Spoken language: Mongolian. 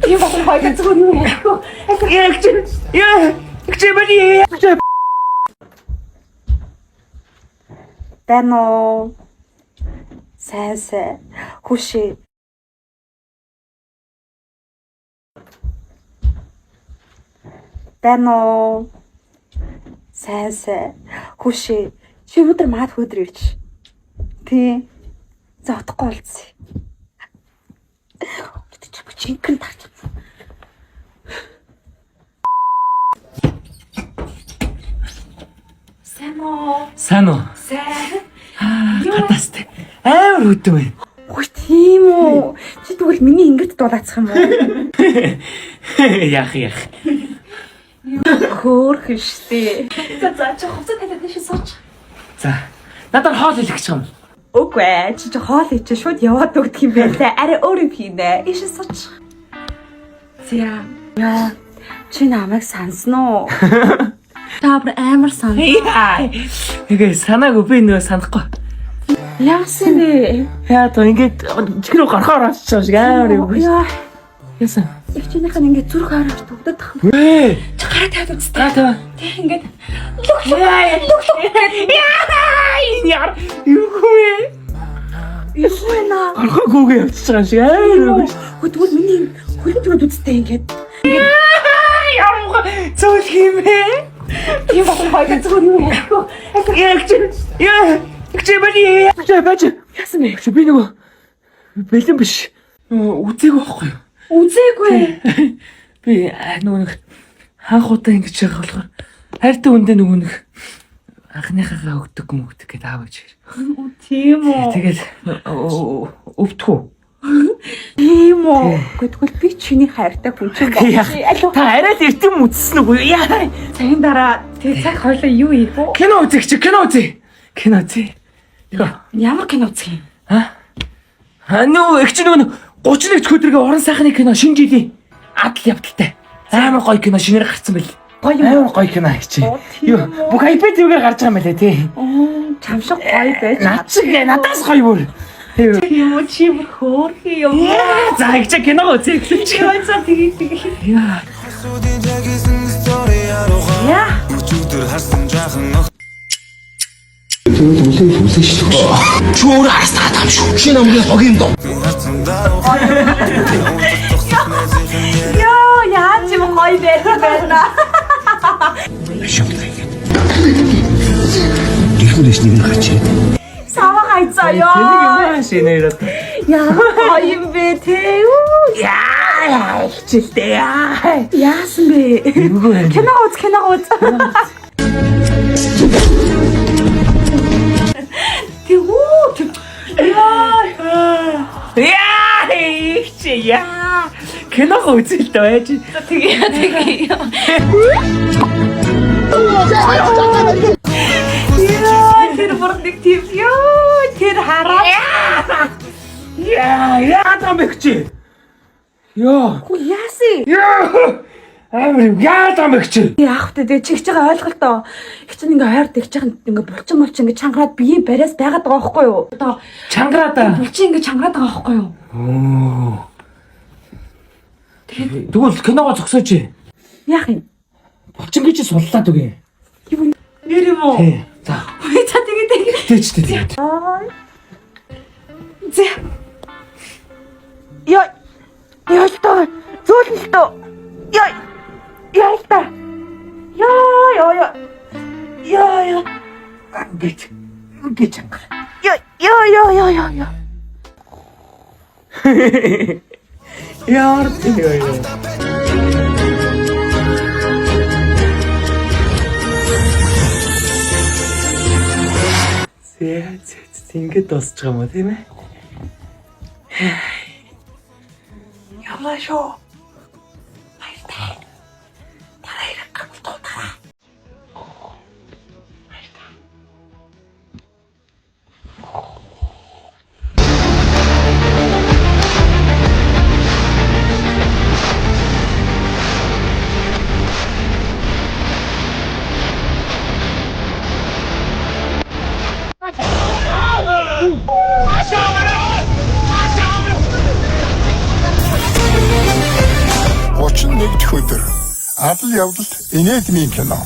Тийм болсон хоёр зөв юм яахгүй. Чимэли. Тано. Сайн. Хүшээ. Тано. Сайн. Хүшээ. Чи өдөр маад хөөдөр ирж. Тий. За утахгүй болцсон. Чинхэн таарч. Сайн уу? Фантастик. Амар хөдөө байна. Хөөе тийм үү. Чи тэгвэл миний ингэж дулаацах юм уу? Яах. Хөөх штэ. За чи хувцас тавиад тийш сууч. За. Надад хоол хэлэх гэж юм. Үгүй ээ. Чи хоол хийчих шууд яваад өгдөг юм байна. Арай өөр юм хийнэ. Ийш сууч. Зя. Яа. Чи намайг сансноо? Та амар сан. Тэгээ санаагүй би нөө санахгүй. Яасан бэ? Яа то ингээд чихрүү гарахаар очсон шиг амар юм. Яасан? Их чинийх нь ингээд зүрх хараад төгдөд тах юм. Чи гараа тавьд үстэй. Таа. Тэг ингээд Яар. Юугүй. юу наа. Архагүйгээ явчихж байгаа шиг амар. Хөтгөл миний хөлөнд зүрх үстэй ингээд. Яамга зөв химээ. Тийм болсон хоёр зөв юм яахгүй. Чимэли. Яасан бэ? Би нөгөө бэлэн биш. Үзээгүй байхгүй юу? Үзээгүй. Би нөгөө нэг хаах удаа ингэж байгаа болохоор хайртай хүндээ нөгөө нэг анхныхаагаа өгдөг гэдэг аав гэж. Тийм үү. Тэгээд өвдөхөө. Тийм үү. Тэгвэл би чиний хайртай хүн чинь байна. Та арай л эрдэм үзсэн үгүй яа. Цагийн дараа тэг цаг хоёлоо юу ийх вэ? Кино үзье. Ямар кино үзэх юм? Нөө их ч нөгөө 31 өдрийн орон сайхны кино шинэ жилийн адал явдалтай. Амар гоё кино шинээр гарсан байл. Амар гоё кино хийчих. Юу бүх iPad юугаар гарч байгаа юм байна тий. Чамшиг гоё байж. Над шиг надаас гоё бүр. Тийм үү чи бүр хөөрхий юм. За их ч кино үзье гэж. Яа тэгээ. Яа. Тэгээд үлээ хүлээж шүү. Чи өөрөө харснаа таам шүү. Чи намгийн хогийн доо. Яа яаж юм гоё байна. Шамтай. Ихнээс нэг нь хачи. Сава хайцаё. Тэнийг шинээр. Яа гоё юм бэ те. Яа, хичээлтэй яа. Яасан бэ? Кино уз. Яа. Кино үзэлтэй байж. Тэгээ. Яа тэр бүрдик тийм ёо тэр хараа. Яа тамигч. Яа. Хүү яасан? Яа. Амар яа тамигч. Яах вэ? Тэгээ чигч байгаа ойлголтоо. Их чинь ингээ хайр тэгж байгаа ингээ булчин ингээ чангараад бие бариас байгаад байгаа байхгүй юу? Одоо Чангараад. булчин ингээ чангараад байгаа байхгүй юу? Оо. Тэгвэл киногоо зогсооч. Яах юм? Булчин гэж суллаад үгүй. Нэр юм уу? Тий. За. За тэгээ. Тэжтэй. Зэ. Яа л таа. Зөөлн л таа. Яа л таа. Яа. Ингэж чангар. Яа. Яар. Ингээд дуусчих юм уу тийм ээ? Яваа шоо. Хайртай. Тарайрах гамтуудаа. өдөр. Адал явдалт инээдмийн кино.